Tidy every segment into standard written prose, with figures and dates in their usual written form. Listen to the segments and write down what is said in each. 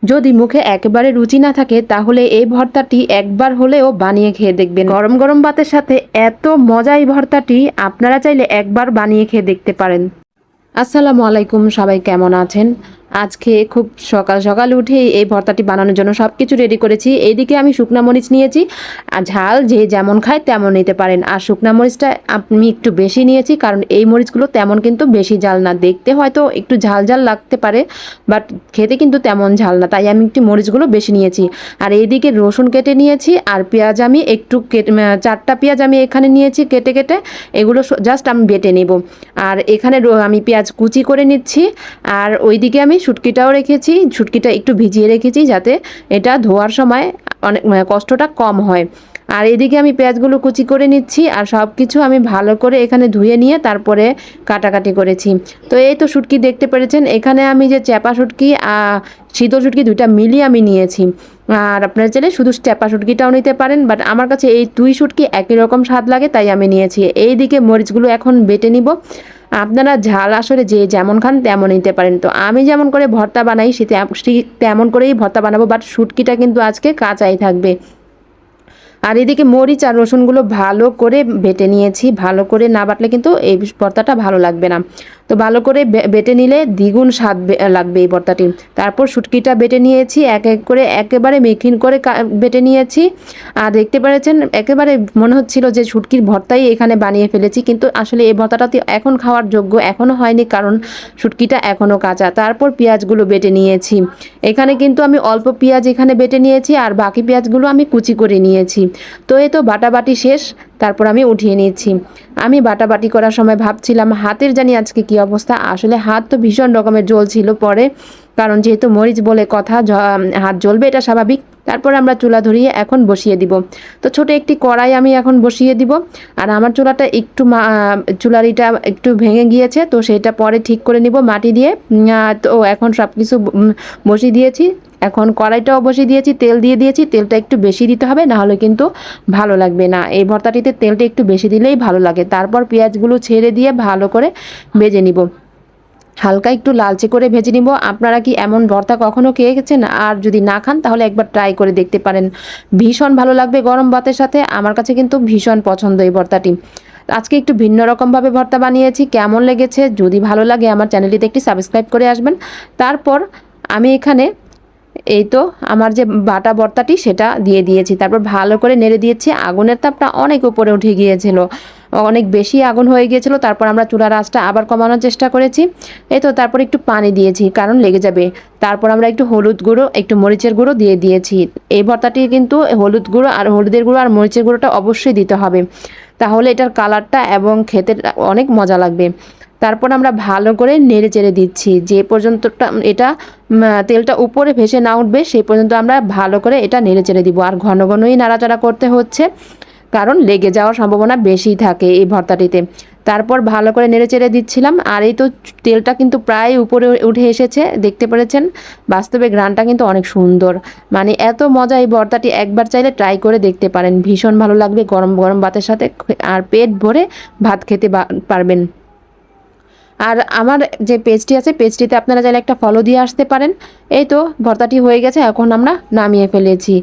যদি মুখে একেবারে রুচি না থাকে তাহলে এই ভর্তাটি একবার হলেও বানিয়ে খেয়ে দেখবেন। গরম গরম ভাতের সাথে এত মজা এই ভর্তাটি, আপনারা চাইলে একবার বানিয়ে খেয়ে দেখতে পারেন। আসসালামু আলাইকুম, সবাই কেমন আছেন? আজকে খুব সকাল সকাল উঠেই এই ভর্তাটি বানানোর জন্য সব কিছু রেডি করেছি। এইদিকে আমি শুকনা মরিচ নিয়েছি, আর ঝাল যে যেমন খায় তেমন নিতে পারেন। আর শুকনা মরিচটা আমি একটু বেশি নিয়েছি, কারণ এই মরিচগুলো তেমন কিন্তু বেশি ঝাল না, দেখতে হয়তো একটু ঝাল ঝাল লাগতে পারে বাট খেতে কিন্তু তেমন ঝাল না, তাই আমি একটু মরিচগুলো বেশি নিয়েছি। আর এইদিকে রসুন কেটে নিয়েছি, আর পেঁয়াজ আমি একটু কেটে 4টা পেঁয়াজ আমি এখানে নিয়েছি কেটে কেটে, এগুলো জাস্ট আমি বেটে নেব। আর এখানে আমি পেঁয়াজ কুচি করে নিচ্ছি। আর ওইদিকে আমি শুটকিটাও রেখেছি, শুটকিটা একটু ভিজিয়ে রেখেছি যাতে এটা ধোয়ার সময় অনেক কষ্টটা কম হয়। আর এদিকে আমি পেঁয়াজগুলো কুচি করে নিচ্ছি, আর সব কিছু আমি ভালো করে এখানে ধুয়ে নিয়ে তারপরে কাটাকাটি করেছি। তো এই তো শুটকি দেখতে পেরেছেন, এখানে আমি যে চ্যাপা শুটকি শীতল শুটকি দুইটা মিলিয়ে আমি নিয়েছি। আর আপনারা চাইলে শুধু চ্যাপা শুটকিটাও নিতে পারেন, বাট আমার কাছে এই দুই শুটকি একই রকম স্বাদ লাগে তাই আমি নিয়েছি। এইদিকে মরিচগুলো এখন বেটে নিব। আপনারা ঝাল আসলে যে যেমন খান তেমন নিতে পারেন। তো আমি যেমন করে ভর্তা বানাই সে তেমন করেই ভর্তা বানাবো, বাট শুটকিটা কিন্তু আজকে কাঁচাই থাকবে। আর এদিকে মরিচ আর রসুনগুলো ভালো করে বেটে নিয়েছি, ভালো করে না বাটলে কিন্তু এই ভর্তাটা ভালো লাগবে না। তো ভালো করে বেটে নিলে দ্বিগুণ স্বাদ লাগবে এই ভর্তাটি। তারপর শুটকিটা বেটে নিয়েছি, এক এক করে একেবারে মিহিন করে বেটে নিয়েছি। আর দেখতে পেরেছেন একেবারে মনে হচ্ছিল যে শুটকির ভর্তাই এখানে বানিয়ে ফেলেছি, কিন্তু আসলে এই ভর্তাটাতে এখন খাওয়ার যোগ্য এখনও হয়নি, কারণ শুটকিটা এখনও কাঁচা। তারপর পেঁয়াজগুলো বেটে নিয়েছি, এখানে কিন্তু আমি অল্প পেঁয়াজ এখানে বেটে নিয়েছি, আর বাকি পেঁয়াজগুলো আমি কুচি করে নিয়েছি। তো এই তো বাটাবাটি শেষ, তারপর আমি উঠিয়ে নিয়েছি। আমি বাটাবাটি করার সময় ভাবছিলাম হাতের জানি আজকে কি অবস্থা, আসলে হাত তো ভীষণ রকমের জ্বলছিল পরে, কারণ যেহেতু মরিচ বলে কথা হাত জ্বলবে এটা স্বাভাবিক। তারপর আমরা চুলা ধরিয়ে এখন বসিয়ে দিব। তো ছোট একটি কড়াই আমি এখন বসিয়ে দিব। আর আমার চুলাটা একটু চুলারিটা একটু ভেঙে গিয়েছে, তো সেটা পরে ঠিক করে নিব মাটি দিয়ে। তো এখন সব কিছু বসিয়ে দিয়েছি, এখন কড়াইটাও বসিয়ে দিয়েছি, তেল দিয়ে দিয়েছি। তেলটা একটু বেশি দিতে হবে, নাহলে কিন্তু ভালো লাগবে না। এই ভর্তাটিতে তেলটা একটু বেশি দিলেই ভালো লাগে। তারপর পেঁয়াজগুলো ছেড়ে দিয়ে ভালো করে ভেজে নিব, হালকা একটু লালচে করে ভেজে নিব। আপনারা কি এমন ভর্তা কখনো খেয়ে গেছেন? আর যদি না খান তাহলে একবার ট্রাই করে দেখতে পারেন, ভীষণ ভালো লাগবে গরম ভাতের সাথে। আমার কাছে কিন্তু ভীষণ পছন্দ এই ভর্তাটি। আজকে একটু ভিন্ন রকমভাবে ভর্তা বানিয়েছি, কেমন লেগেছে যদি ভালো লাগে আমার চ্যানেলটিতে একটি সাবস্ক্রাইব করে আসবেন। তারপর আমি এখানে এই তো আমার যে বাটা ভর্তাটি সেটা দিয়ে দিয়েছি, তারপর ভালো করে নেড়ে দিয়েছি। আগুনের তাপটা অনেক উপরে উঠে গিয়েছিল, অনেক বেশি আগুন হয়ে গিয়েছিল। তারপর আমরা চুলার আঁচটা আবার কমানোর চেষ্টা করেছি। এই তো তারপর একটু পানি দিয়েছি, কারণ লেগে যাবে। তারপর আমরা একটু হলুদ গুঁড়ো একটু মরিচের গুঁড়ো দিয়ে দিয়েছি। এই ভর্তাটি কিন্তু হলুদ গুঁড়ো আর হলুদের গুঁড়ো আর মরিচের গুঁড়োটা অবশ্যই দিতে হবে, তাহলে এটার কালারটা এবং খেতে অনেক মজা লাগবে। তারপর আমরা ভালো করে নেড়ে চেড়ে দিচ্ছি, যে পর্যন্তটা এটা তেলটা উপরে ভেসে না উঠবে সেই পর্যন্ত আমরা ভালো করে এটা নেড়ে চেড়ে দিব। আর ঘন ঘনই নাড়াচাড়া করতে হচ্ছে, কারণ লেগে যাওয়ার সম্ভাবনা বেশি থাকে এই ভর্তাটিতে। তারপর ভালো করে নেড়ে চেড়ে দিচ্ছিলাম। আর এই তো তেলটা কিন্তু প্রায় উপরে উঠে এসেছে, দেখতে পেরেছেন। বাস্তবে ঘ্রাণটা কিন্তু অনেক সুন্দর, মানে এত মজা এই ভর্তাটি। একবার চাইলে ট্রাই করে দেখতে পারেন, ভীষণ ভালো লাগবে গরম গরম ভাতের সাথে, আর পেট ভরে ভাত খেতে পারবেন। আর আমার যে পেজটি আছে পেজটিতে আপনারা চাইলে একটা ফলো দিয়ে আসতে পারেন। এই তো ভর্তাটি হয়ে গেছে, এখন আমরা নামিয়ে ফেলেছি।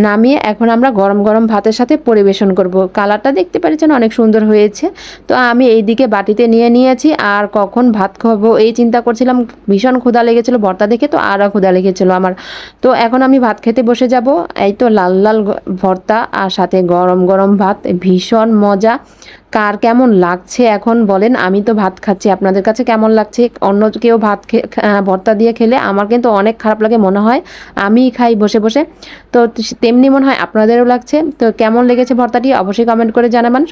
নামিয়ে এখন আমরা গরম গরম ভাতের সাথে পরিবেশন করব। কালারটা দেখতে পাচ্ছেন অনেক সুন্দর হয়েছে। তো আমি এইদিকে বাটিতে নিয়ে নিয়েছি, আর কখন ভাত খাবো এই চিন্তা করছিলাম, ভীষণ ক্ষুধা লেগেছিলো ভর্তা দেখে, তো আরও ক্ষুধা লেগেছিলো আমার। তো এখন আমি ভাত খেতে বসে যাব। এই তো লাল লাল ভর্তা আর সাথে গরম গরম ভাত, ভীষণ মজা। কার কেমন লাগছে এখন বলেন? আমি তো ভাত খাচ্ছি, আপনাদের কাছে কেমন লাগছে? অন্য কেউ ভাত ভর্তা দিয়ে খেলে আমার কিন্তু অনেক খারাপ লাগে, মনে হয় আমি খাই বসে বসে। তো তেমনি মনে হয় আপনাদেরও লাগছে। তো কেমন লেগেছে ভর্তাটি অবশ্যই কমেন্ট করে জানাবেন।